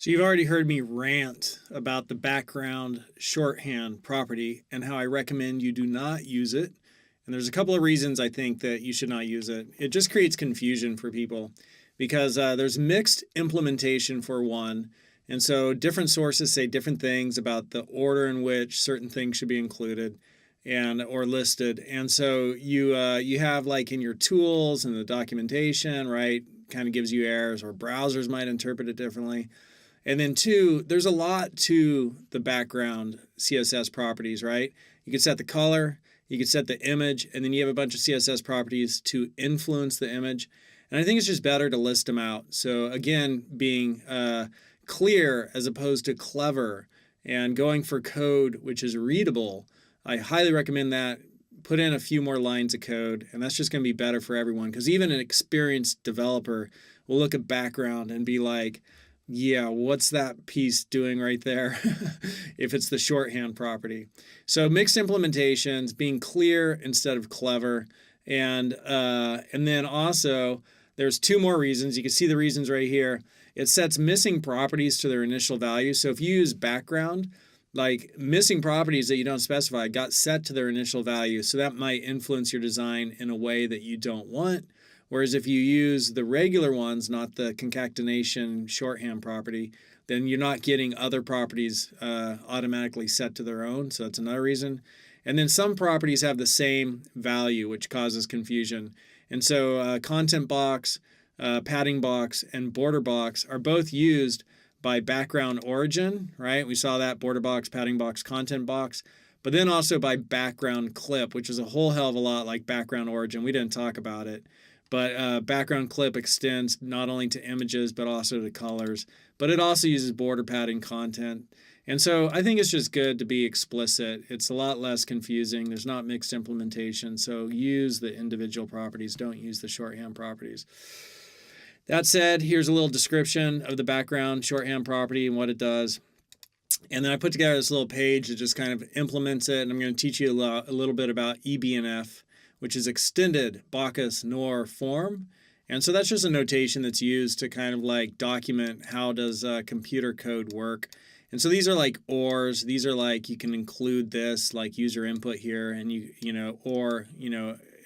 So you've already heard me rant about the background shorthand property and how I recommend you do not use it. And there's a couple of reasons I think that you should not use it. It just creates confusion for people because there's mixed implementation for one. And so different sources say different things about the order in which certain things should be included and or listed. And so you have like in your tools and the documentation, right, kind of gives you errors, or browsers might interpret it differently. And then two, there's a lot to the background CSS properties, right? You can set the color, you can set the image, and then you have a bunch of CSS properties to influence the image. And I think it's just better to list them out. So again, being clear as opposed to clever and going for code which is readable, I highly recommend that. Put in a few more lines of code, and that's just going to be better for everyone, because even an experienced developer will look at background and be like, yeah, what's that piece doing right there? If it's the shorthand property. So mixed implementations, being clear instead of clever. And then also there's two more reasons. You can see the reasons right here. It sets missing properties to their initial value. So if you use background, like missing properties that you don't specify got set to their initial value. So that might influence your design in a way that you don't want. Whereas if you use the regular ones, not the concatenation shorthand property, then you're not getting other properties automatically set to their own. So that's another reason. And then some properties have the same value, which causes confusion. And so content box, padding box, and border box are both used by background origin, right? We saw that border box, padding box, content box, but then also by background clip, which is a whole hell of a lot like background origin. We didn't talk about it. But background clip extends not only to images, but also to colors. But it also uses border padding content. And so I think it's just good to be explicit. It's a lot less confusing. There's not mixed implementation. So use the individual properties. Don't use the shorthand properties. That said, here's a little description of the background shorthand property and what it does. And then I put together this little page that just kind of implements it. And I'm going to teach you a little bit about EBNF, which is extended Bacchus NOR form. And so that's just a notation that's used to kind of like document how does computer code work. And so these are like ORs. These are like, you can include this like user input here, and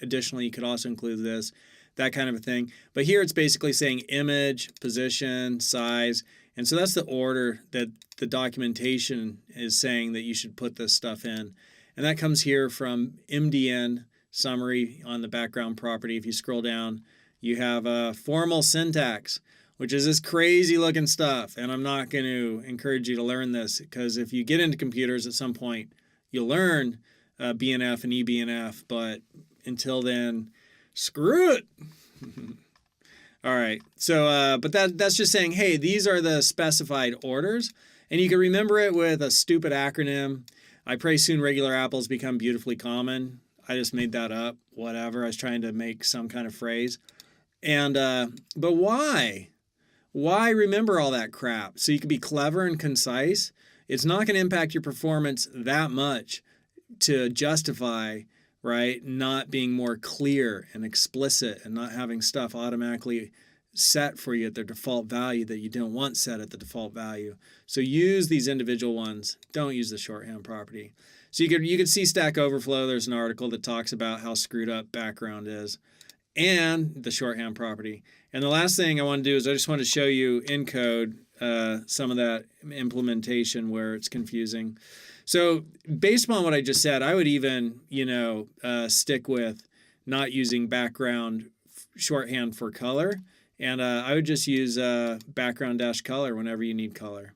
additionally you could also include this, that kind of a thing. But here it's basically saying image, position, size. And so that's the order that the documentation is saying that you should put this stuff in. And that comes here from MDN summary on the background property. If you scroll down, you have a formal syntax, which is this crazy looking stuff. And I'm not going to encourage you to learn this, because if you get into computers at some point, you'll learn BNF and eBNF. But until then, screw it. All right. So, but that's just saying, hey, these are the specified orders. And you can remember it with a stupid acronym. I pray soon regular apples become beautifully common. I just made that up, whatever. I was trying to make some kind of phrase. And, but why? Why remember all that crap? So you can be clever and concise. It's not going to impact your performance that much to justify, right, not being more clear and explicit and not having stuff automatically set for you at their default value that you don't want set at the default value. So use these individual ones. Don't use the shorthand property. So you could see Stack Overflow. There's an article that talks about how screwed up background is and the shorthand property. And the last thing I want to do is I just want to show you encode some of that implementation where it's confusing. So based upon what I just said, I would even, stick with not using background shorthand for color. And I would just use background-color whenever you need color.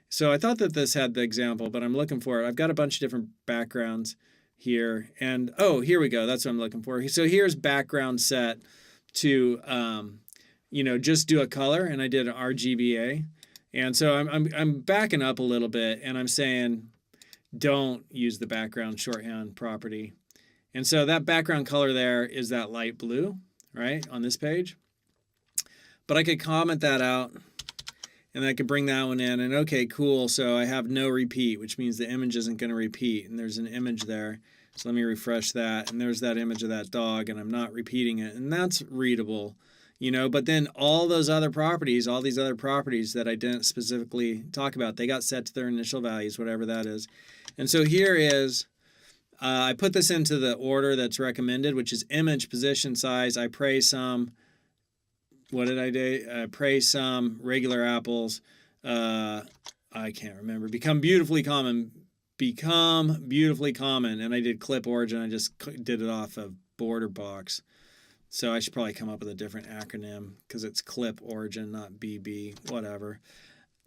So I thought that this had the example, but I'm looking for it. I've got a bunch of different backgrounds here. And, oh, here we go. That's what I'm looking for. So here's background set to, just do a color. And I did an RGBA. And so I'm backing up a little bit, and I'm saying don't use the background shorthand property. And so that background color there is that light blue, right, on this page. But I could comment that out, and I could bring that one in, and okay, cool. So I have no repeat, which means the image isn't going to repeat, and there's an image there. So let me refresh that, and there's that image of that dog, and I'm not repeating it, and that's readable. but then all those other properties, all these other properties that I didn't specifically talk about, they got set to their initial values, whatever that is. And so here is, I put this into the order that's recommended, which is image, position, size. I praise some. What did I do? Praise some, regular apples. I can't remember. Become beautifully common. And I did clip origin. I just did it off of border box. So I should probably come up with a different acronym because it's clip origin, not BB, whatever.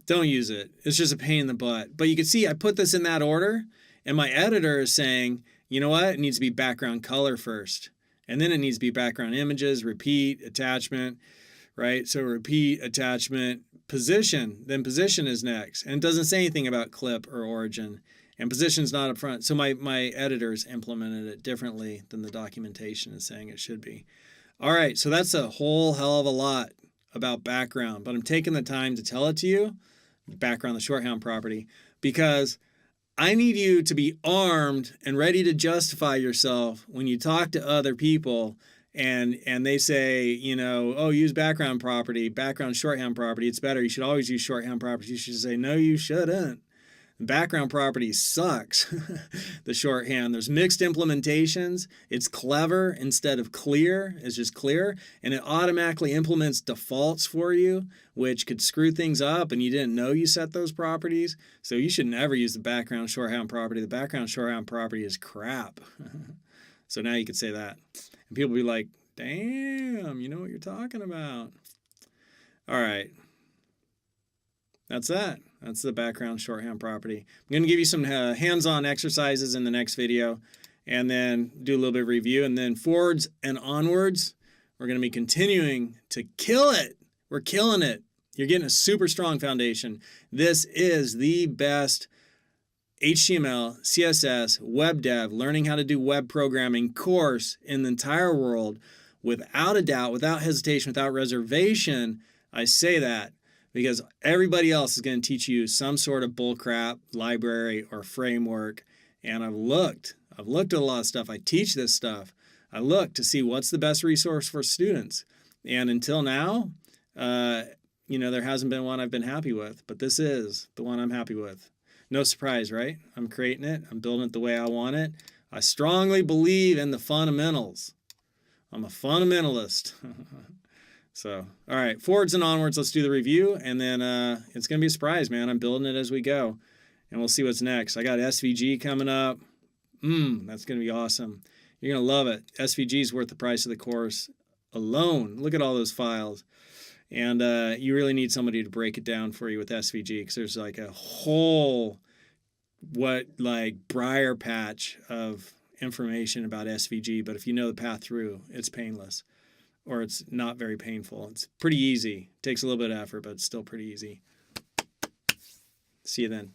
Don't use it. It's just a pain in the butt. But you can see I put this in that order, and my editor is saying, you know what? It needs to be background color first. And then it needs to be background images, repeat, attachment, right? So repeat, attachment, position. Then position is next. And it doesn't say anything about clip or origin. And position's not up front. So my editors implemented it differently than the documentation is saying it should be. All right, so that's a whole hell of a lot about background, but I'm taking the time to tell it to you, background, the shorthand property, because I need you to be armed and ready to justify yourself when you talk to other people and they say, oh, use background property, background shorthand property, it's better. You should always use shorthand property. You should say, no, you shouldn't. Background property sucks. The shorthand, there's mixed implementations. It's clever instead of clear. It's just clear. And it automatically implements defaults for you, which could screw things up and you didn't know you set those properties. So you should never use the background shorthand property. The background shorthand property is crap. So now you could say that. And people will be like, damn, you know what you're talking about. All right. That's that. That's the background shorthand property. I'm going to give you some hands-on exercises in the next video and then do a little bit of review. And then forwards and onwards, we're going to be continuing to kill it. We're killing it. You're getting a super strong foundation. This is the best HTML, CSS, web dev, learning how to do web programming course in the entire world. Without a doubt, without hesitation, without reservation, I say that. Because everybody else is going to teach you some sort of bullcrap library or framework. And I've looked at a lot of stuff. I teach this stuff. I look to see what's the best resource for students. And until now, there hasn't been one I've been happy with. But this is the one I'm happy with. No surprise, right? I'm creating it. I'm building it the way I want it. I strongly believe in the fundamentals. I'm a fundamentalist. So, all right, forwards and onwards, let's do the review, and then it's going to be a surprise, man. I'm building it as we go, and we'll see what's next. I got SVG coming up. That's going to be awesome. You're going to love it. SVG is worth the price of the course alone. Look at all those files, and you really need somebody to break it down for you with SVG because there's like a whole briar patch of information about SVG, but if you know the path through, it's painless. Or it's not very painful. It's pretty easy. It takes a little bit of effort, but it's still pretty easy. See you then.